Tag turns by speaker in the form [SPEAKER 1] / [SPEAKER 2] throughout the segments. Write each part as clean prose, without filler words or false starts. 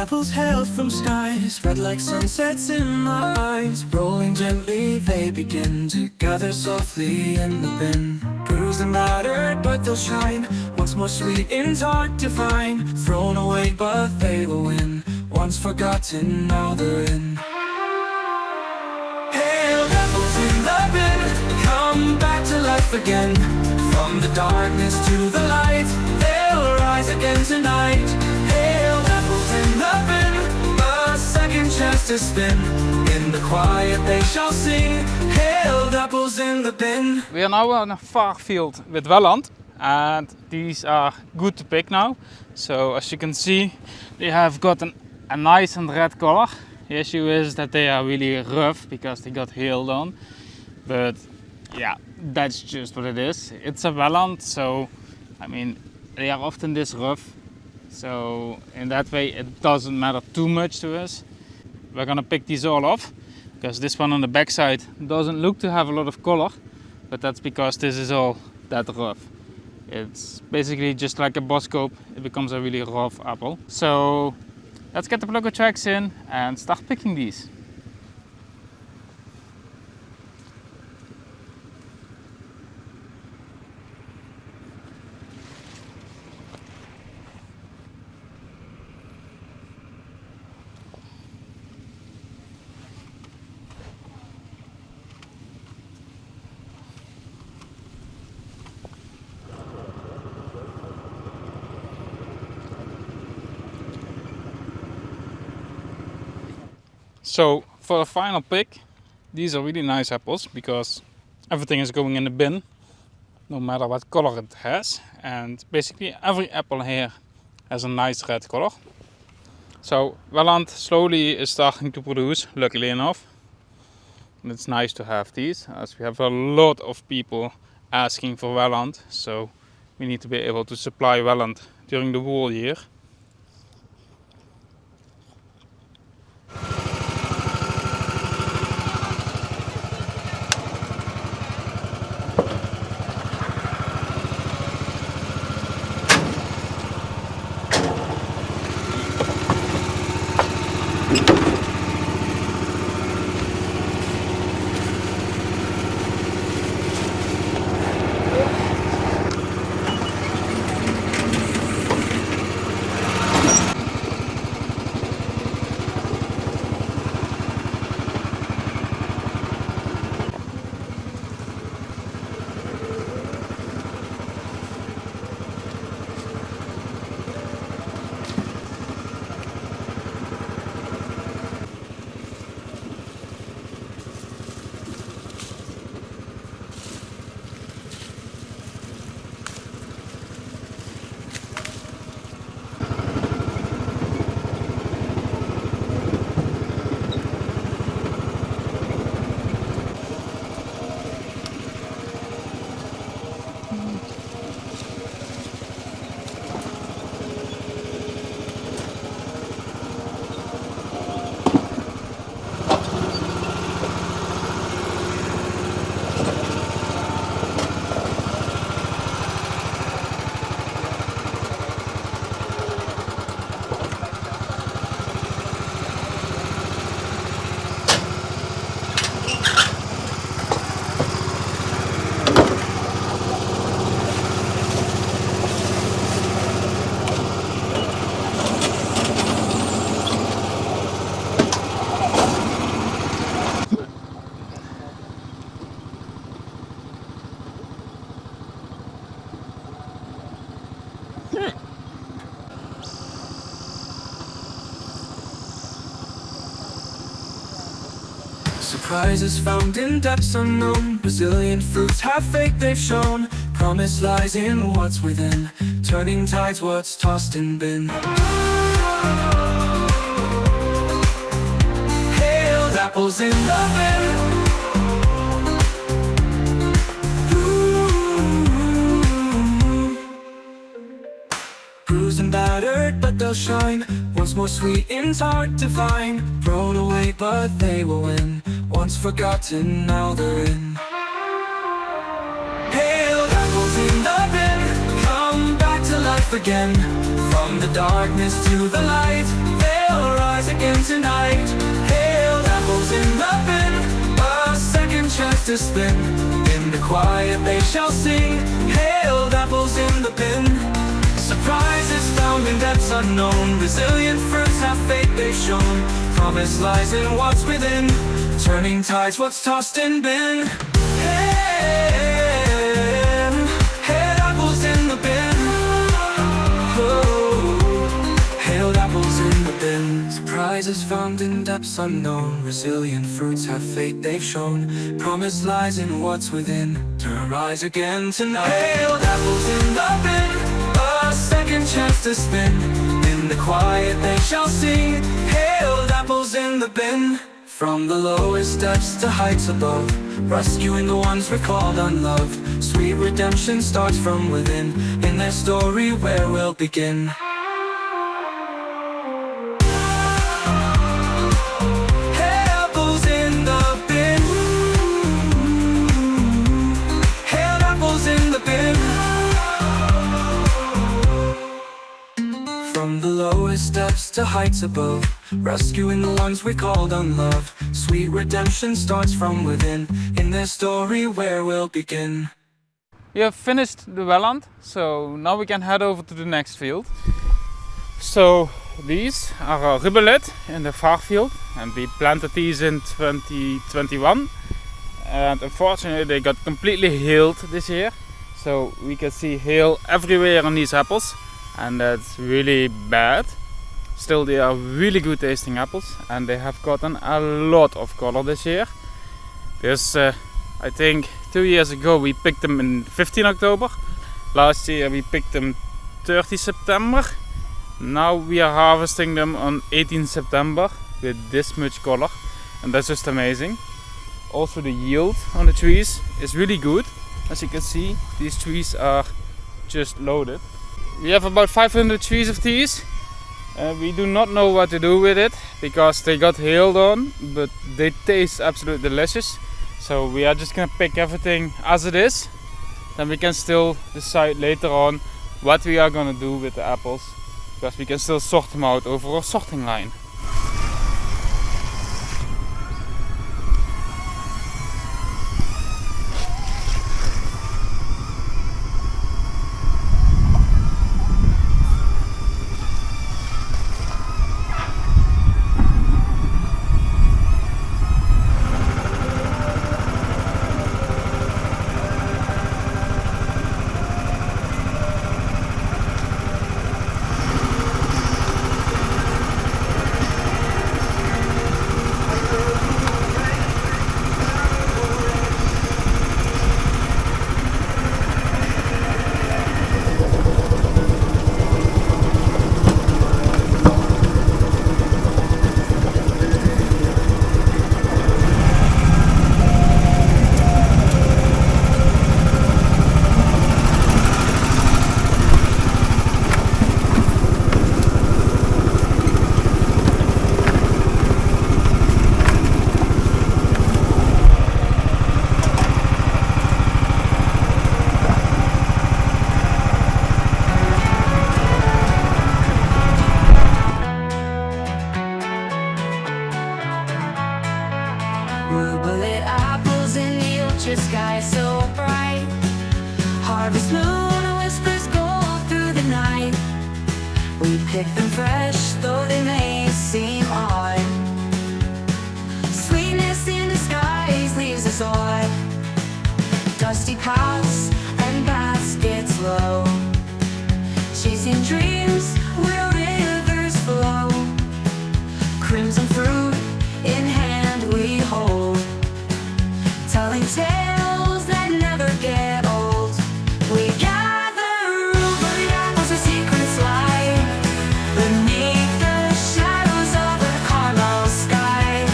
[SPEAKER 1] apples hailed from skies, red like sunsets in my eyes. Rolling gently they begin to gather softly in the bin. Bruised and battered but they'll shine, once more sweet in tart divine. Thrown away but they will win, once forgotten now they're in. Hail apples in the bin, come back to life again. From the darkness to the light, they'll rise again tonight. Hail apples in the bin, a second chance to spin. In the quiet they shall sing, hailed apples in the bin.
[SPEAKER 2] We are now on a far field with Welland, and these are good to pick now. So as you can see, they have got a nice and red color. The issue is that they are really rough because they got hailed on, but yeah, that's just what it is. It's a Welland, so I mean they are often this rough, so in that way it doesn't matter too much to us. We're gonna pick these all off because this one on the back side doesn't look to have a lot of color, but that's because this is all that rough. It's basically just like a Boscope, it becomes a really rough apple. So let's get the plugger tracks in and start picking these. So for the final pick, these are really nice apples because everything is going in the bin, no matter what color it has. And basically every apple here has a nice red color. So Welland slowly is starting to produce, luckily enough. And it's nice to have these, as we have a lot of people asking for Welland. So we need to be able to supply Welland during the whole year.
[SPEAKER 1] Surprises found in depths unknown. Brazilian fruits have faith they've shown. Promise lies in what's within, turning tides what's tossed in bin. Hailed apples in the bin. Bruised and battered but they'll shine, once more sweet in tart divine. Thrown away but they will win, once forgotten now they're in. Hailed apples in the bin, come back to life again. From the darkness to the light, they'll rise again tonight. Hailed apples in the bin, a second chance to spin. In the quiet they shall sing, hailed apples in the bin. Surprises found in depths unknown, resilient fruits have faith they've shown. Promise lies in what's within, turning tides what's tossed in bin. Hailed apples in the bin. Oh, hailed apples in the bin. Surprises found in depths unknown, resilient fruits have faith they've shown. Promise lies in what's within, to rise again tonight. Hailed apples in the bin, a second chance to spin. In the quiet they shall sing, hailed apples in the bin. From the lowest depths to heights above, rescuing the ones recalled unloved. Sweet redemption starts from within, in their story where we'll begin. From the lowest depths to heights above, rescuing the ones we called unloved. Sweet redemption starts from within, in their story where we'll begin.
[SPEAKER 2] We have finished the Welland, so now we can head over to the next field. So these are Rubelit in the far field, and we planted these in 2021. And unfortunately they got completely hailed this year. So we can see hail everywhere on these apples. And that's really bad. Still, they are really good tasting apples, and they have gotten a lot of color this year. There's, I think 2 years ago we picked them in 15 October. Last year we picked them 30 September. Now we are harvesting them on 18 September with this much color, and that's just amazing. Also the yield on the trees is really good. As you can see, these trees are just loaded. We have about 500 trees of these. We do not know what to do with it because they got hailed on, but they taste absolutely delicious. So we are just gonna pick everything as it is. Then we can still decide later on what we are gonna do with the apples, because we can still sort them out over our sorting line.
[SPEAKER 3] Rubelit apples in the ultra sky so bright. Harvest moon whispers gold through the night. We pick them fresh, though they may seem odd. Sweetness in disguise leaves us awed. Dusty paths and baskets low, chasing dreams where rivers flow. Crimson fruit in hand we hold, telling tales that never get old. We gather Rubelit apples where secrets lie, beneath the shadows of a caramel sky,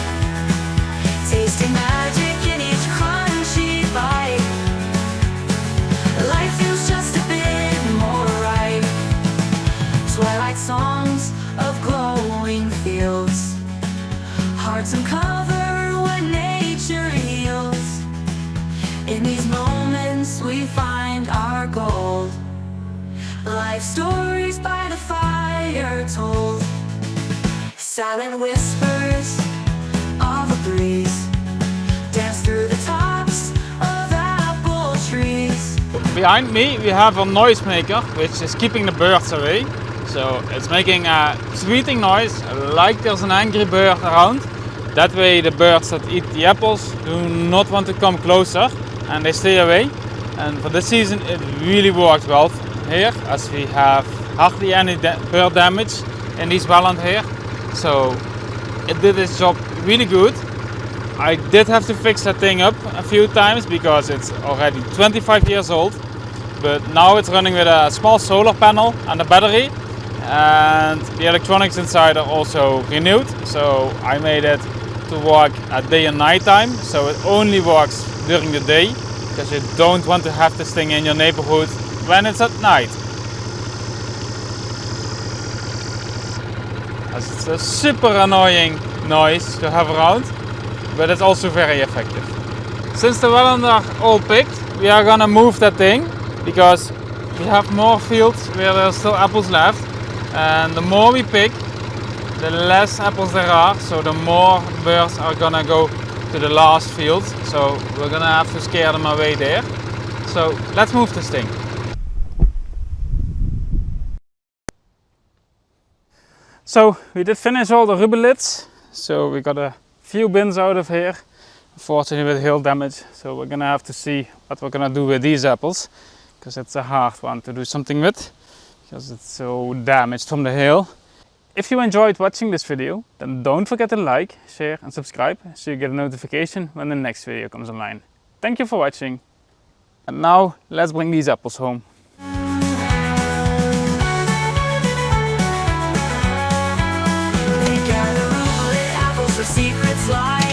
[SPEAKER 3] tasting magic in each crunchy bite. Life feels just a bit more right. Twilight songs of glowing fields, hearts uncover what nature heals. In these moments we find our gold, life stories by the fire told. Silent whispers of a breeze dance through the tops of apple trees.
[SPEAKER 2] Behind me we have a noise maker which is keeping the birds away. So it's making a tweeting noise like there's an angry bird around. That way the birds that eat the apples do not want to come closer and they stay away. And for this season it really worked well here, as we have hardly any bird damage in these Welland here. So it did its job really good. I did have to fix that thing up a few times because it's already 25 years old. But now it's running with a small solar panel and a battery. And the electronics inside are also renewed. So I made it to work at day and night time. So it only works during the day, because you don't want to have this thing in your neighborhood when it's at night. As it's a super annoying noise to have around, but it's also very effective. Since the Welland are all picked, we are gonna move that thing, because we have more fields where there are still apples left. And the more we pick, the less apples there are, so the more birds are gonna go to the last field. So we're gonna have to scare them away there. So let's move this thing. So we did finish all the rubelits. So we got a few bins out of here, unfortunately with hail damage. So we're gonna have to see what we're gonna do with these apples, because it's a hard one to do something with, because it's so damaged from the hail. If you enjoyed watching this video, then don't forget to like, share and subscribe, so you get a notification when the next video comes online. Thank you for watching. And now let's bring these apples home.
[SPEAKER 3] They gather rubelit apples where secrets lie.